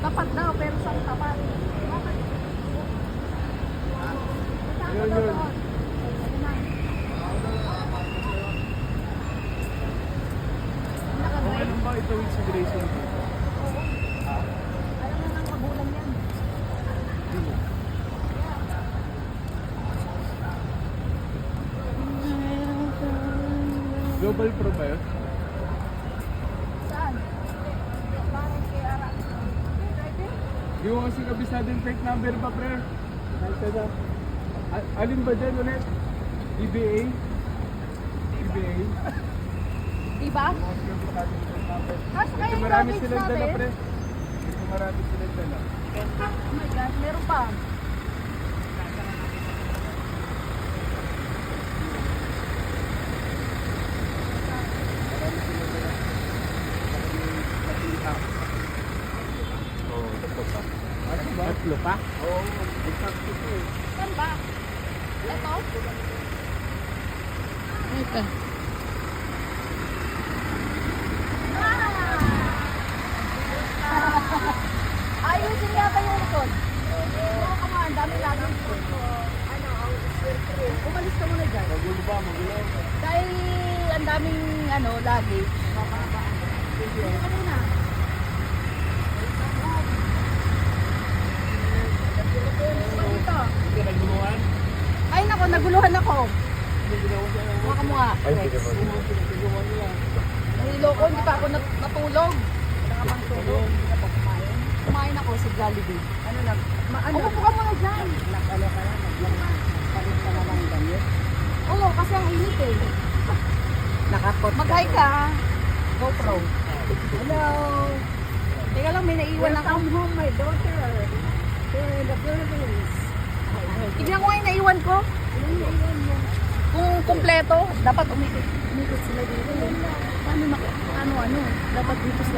Tapat daw, pero saan tapat? Yun, yun. Okay lang ba itawid si Grayson? Alam mo nang magulang yan. Global Pro ba yun? Saan? Parang kay Arak. Di ko kasi kabisado yung fake number pa, pre. Alin ba dyan ulit? DBA? DBA? Diba? Kasi Ito kayo yung marami luggage silang dala, natin. pre. Ito marami silang dala. Oh my God, meron pa. Oo, tatlo pa. Tatlo pa? Oo, tatlo pa eh. Saan ba? Ito? Ito. Ayusin yata yung likod. Oo, kama, ang dami lagi. Umalis ka muna dyan. Magulo ba? Magulo? Dahil ang daming luggage. Umalis ka muna. Dito. Hindi naguluhan? Ay nako, naguluhan ako. Mukha ka mukha. Ay, hindi naman. Nahilo ko, hindi pa ako natulog. Wala ka bang tulog? Hindi ka pa kumain? Kumain ako sa Jollibee. Ano lang? Umupo ka muna dyan. Nag-ano ka lang, nagpalit ka naman ng damit. Oo, kasi ang init eh. Nakapot. Mag-hi ka. GoPro. Hello. Teka lang, may naiwan ako. Welcome home, my daughter. Here in the Philippines. Tignan ko nga yung naiwan ko. Kung kumpleto, dapat umikot sila dito. Paano, dapat dito sila